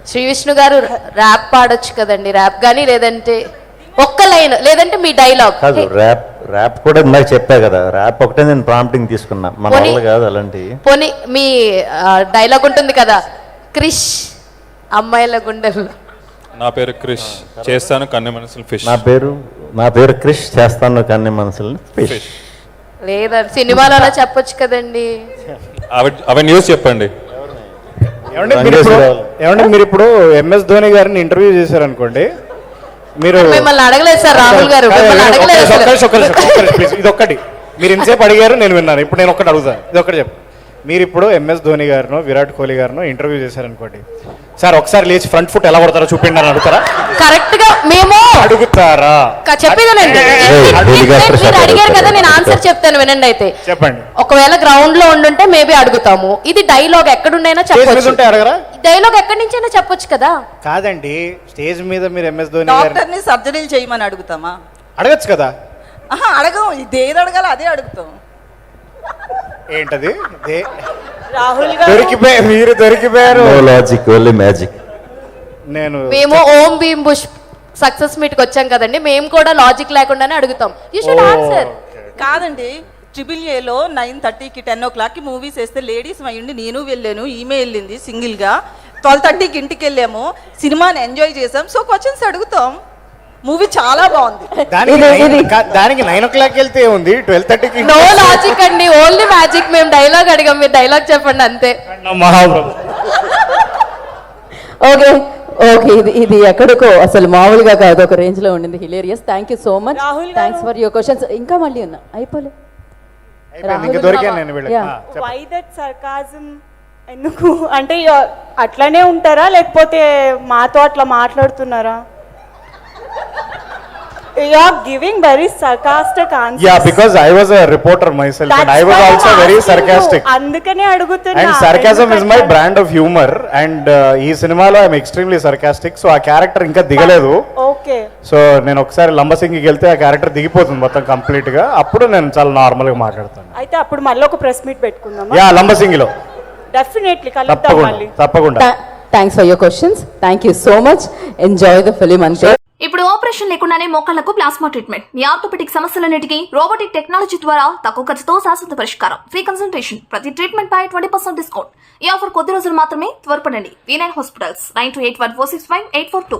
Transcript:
శ్రీ విష్ణు గారు ర్యాప్ పాడొచ్చు కదండి, ర్యాప్ కానీ లేదంటే ఒక్క లైన్ లేదంటే మీ డైలాగ్. కాదు, ర్యాప్ కూడా ఇందాక చెప్పా కదా, ర్యాప్ ఒకటే నేను ప్రాంప్టింగ్ తీసుకున్నా, మన వల్ల కాదు అలాంటి. పోనీ మీ డైలాగ్ ఉంటుంది కదా, క్రిష్ అమ్మాయిల గుండెల్లో. నా పేరు క్రిష్, చేస్తాను కన్నె మనసులు ఫిష్. నా పేరు క్రిష్, చేస్తాను కన్నె మనసులు ఫిష్. లేదండి, సినిమాలో అలా చెప్పొచ్చు కదండి. అవి న్యూస్ చెప్పండి. ఏమంటే మీరు ఇప్పుడు ఎంఎస్ ధోని గారిని ఇంటర్వ్యూ చేశారనుకోండి, మీరు మిమ్మల్ని అడగలేదు సార్ రాహుల్ గారు, మిమ్మల్ని అడగలేదు. ఇది ఒక్కటి మీరు ఇంతసేపు అడిగారు, నేను విన్నాను. ఇప్పుడు నేను ఒక్కటి అడుగుతాను, ఇది ఒక్కటి చెప్పు. మీరు ఇప్పుడు ఎంఎస్ ధోని గారినో విరాట్ కోహ్లీ గారినో ఇంటర్వ్యూ చేశారనుకోండి, సార్ ఒకసారి లేచి ఫ్రంట్ ఫుట్ ఎలా కొడతారో చూపిండి అని అడుగుతారా? కరెక్ట్ గా మేము అడుగుతారా? చెప్పేదానండి, మీరు అడిగారు కదా, నేను ఆన్సర్ చెప్తాను వినండి. అయితే చెప్పండి. ఒకవేళ గ్రౌండ్ లో ఉండుంటే మేబీ అడుగుతాము. ఇది డైలాగ్ ఎక్కడుండైనా చెప్పొచ్చు, అడగరా? డైలాగ్ ఎక్కడి నుంచైనా చెప్పొచ్చు కదా. కాదండి, స్టేజ్ మీద మీరు ఎంఎస్ ధోని డాక్టర్ని సర్జరీలు చేయమని అడుగుతామా? అడగచ్చు కదా. అడగం, ఇదేది అడగాల అదే అడుగుతాం. ఏంటది? రాహుల్ మీరు దొరికిపోయారు. Logic, only magic. మేము ఓం భీమ్ బుష్ సక్సెస్ మీట్ కి వచ్చాం కదండి, మేము కూడా లాజిక్ లేకుండానే అడుగుతాం. You should answer. కాదండి, AAAలో 9:30కి 10 o'clockకి మూవీస్ వేస్తే లేడీస్ అయ్యండి, నేను వెళ్ళాను, ఈమె వెళ్ళింది సింగిల్ గా. 12:30కి ఇంటికి వెళ్ళాము, సినిమాని ఎంజాయ్ చేసాం. సో క్వశ్చన్స్ అడుగుతాం. మూవీ చాలా బాగుంది. దానికి 9 o'clock వెళ్తే ఉంది, 12:30కి నో లాజిక్ అండి, ఓన్లీ మ్యాజిక్. మేము డైలాగ్ అడిగాం, మీరు డైలాగ్ చెప్పండి అంతే. ఓకే ఓకే, ఇది ఎక్కడికో అసలు మామూలుగా కాదు, ఒక రేంజ్ లో ఉండింది. Hilarious. Thank you so much, thanks for your questions. ఇంకా మళ్ళీ ఉన్నా అయిపోలే. Why that sarcasm? ఎందుకు అంటే అట్లానే ఉంటారా లేకపోతే మాతో అట్లా మాట్లాడుతున్నారా? You are giving very sarcastic answers. Yeah, because I was a reporter myself and I was also very sarcastic. అందుకనే అడుగుతున్నా. And sarcasm is my brand of humor and ఈ సినిమాలో I am extremely sarcastic. So ఆ character ఇంకా దిగలేదు. Okay. So నేను ఒకసారి లంబసింగికి వెళ్తే ఆ క్యారెక్టర్ దిగిపోతుంది మొత్తం కంప్లీట్ గా, అప్పుడు నేను చాలా నార్మల్ గా మాట్లాడతాను. అయితే అప్పుడు మళ్ళీ ఒక ప్రెస్ మీట్ పెట్టుకుందామా? యా, లంబసింగిలో డెఫినెట్లీ కలుద్దాం మళ్ళీ. తప్పకుండా. Thanks for your questions. Thank you so much. Enjoy the film అంతే. ఇప్పుడు ఆపరేషన్ లేకుండానే మోకాళ్లకు ప్లాస్మా ట్రీట్మెంట్, మీ ఆర్థోపెటిక్ సమస్యలన్నిటికీ రోబోటిక్ టెక్నాలజీ ద్వారా తక్కువ ఖర్చుతో శాశ్వత పరిష్కారం, ఫ్రీ కన్సల్టేషన్, ప్రతి ట్రీట్మెంట్ పై 20% డిస్కౌంట్. ఈ ఆఫర్ కొద్ది రోజులు మాత్రమే, త్వరపడండి. V9 hospitals, 9281465842.